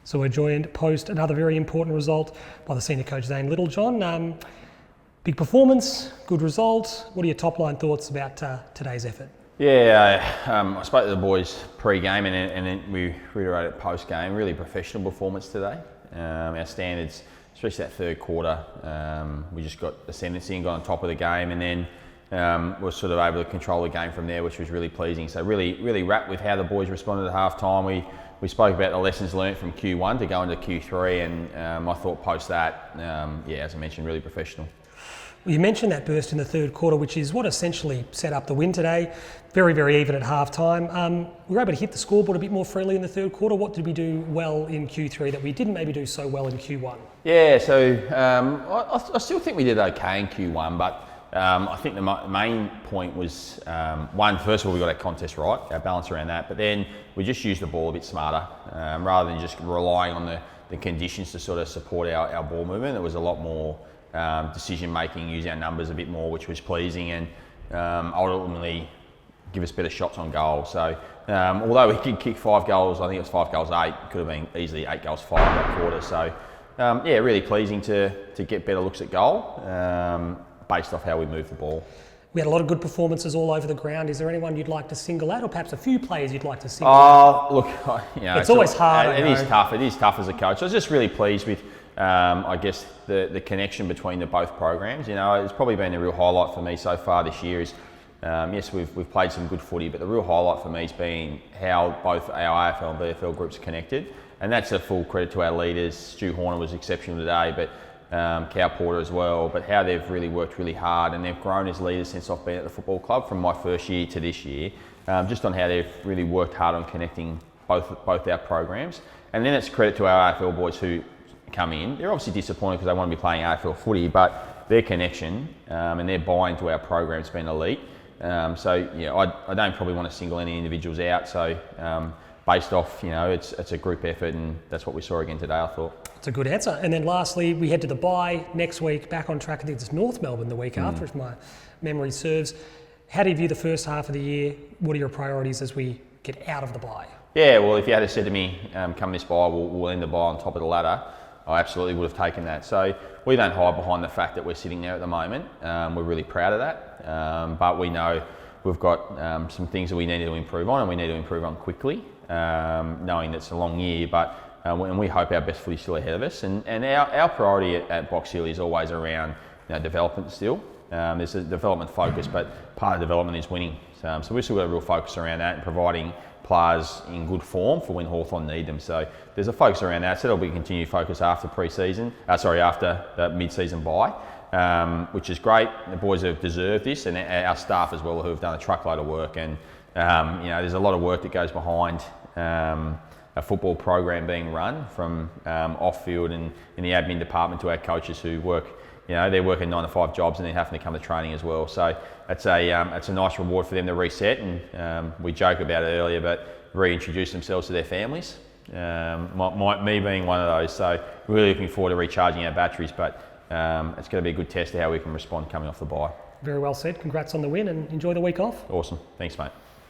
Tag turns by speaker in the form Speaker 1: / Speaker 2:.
Speaker 1: So we're joined post another very important result by the senior coach Zane Littlejohn. Big performance, good result. What are your top line thoughts about today's effort?
Speaker 2: Yeah, I spoke to the boys pre-game and then we reiterated post-game. Really professional performance today. Our standards, especially that third quarter, we just got ascendancy and got on top of the game, and then we were sort of able to control the game from there, which was really pleasing. So really wrapped with how the boys responded at half time. We spoke about the lessons learned from Q1 to go into Q3, and I thought post that, as I mentioned, really professional.
Speaker 1: Well, you mentioned that burst in the third quarter, which is what essentially set up the win today. Very, very even at half time. We were able to hit the scoreboard a bit more freely in the third quarter. What did we do well in Q3 that we didn't maybe do so well in Q1?
Speaker 2: Yeah, so I still think we did okay in Q1, but I think the main point was, first of all, we got our contest right, our balance around that, but then we just used the ball a bit smarter, rather than just relying on the conditions to sort of support our ball movement. There was a lot more decision making, use our numbers a bit more, which was pleasing, and ultimately give us better shots on goal. So although we did kick 5 goals, I think it was 5 goals 8, could have been easily 8 goals 5 that quarter. So really pleasing to get better looks at goal based off how we move the ball.
Speaker 1: We had a lot of good performances all over the ground. Is there anyone you'd like to single out, or perhaps a few players you'd like to single out?
Speaker 2: Look,
Speaker 1: it's always hard.
Speaker 2: It is tough. It is tough as a coach. I was just really pleased with, I guess, the connection between the both programs. It's probably been a real highlight for me so far this year. Is yes, we've played some good footy, but the real highlight for me has been how both our AFL and VFL groups are connected, and that's a full credit to our leaders. Stu Horner was exceptional today, but Cow Porter as well, but how they've really worked really hard, and they've grown as leaders since I've been at the football club, from my first year to this year, just on how they've really worked hard on connecting both our programs. And then it's credit to our AFL boys who come in. They're obviously disappointed because they want to be playing AFL footy, but their connection and their buy-in to our program's been elite. I don't probably want to single any individuals out, so based off, it's a group effort, and that's what we saw again today, I thought.
Speaker 1: It's a good answer. And then lastly, we head to the bye next week, back on track. I think it's North Melbourne the week after, if my memory serves. How do you view the first half of the year? What are your priorities as we get out of the bye?
Speaker 2: Yeah, well, if you had said to me, come this bye, we'll end the bye on top of the ladder, I absolutely would have taken that. So we don't hide behind the fact that we're sitting there at the moment. We're really proud of that, but we know we've got some things that we need to improve on, and we need to improve on quickly, knowing that it's a long year, but and we hope our best footy is still ahead of us. And our priority at Box Hill is always around development still. There's a development focus, but part of development is winning. So we've still got a real focus around that and providing players in good form for when Hawthorn need them. So there's a focus around that. So there'll be a continued focus after after the mid-season bye, which is great. The boys have deserved this, and our staff as well, who have done a truckload of work. And there's a lot of work that goes behind a football program being run, from off-field and in the admin department to our coaches who work. They're working 9 to 5 jobs and they're having to come to training as well. So it's a nice reward for them to reset, and we joke about it earlier, but reintroduce themselves to their families. Me being one of those. So really looking forward to recharging our batteries, but it's going to be a good test of how we can respond coming off the bye.
Speaker 1: Very well said. Congrats on the win, and enjoy the week off.
Speaker 2: Awesome. Thanks, mate.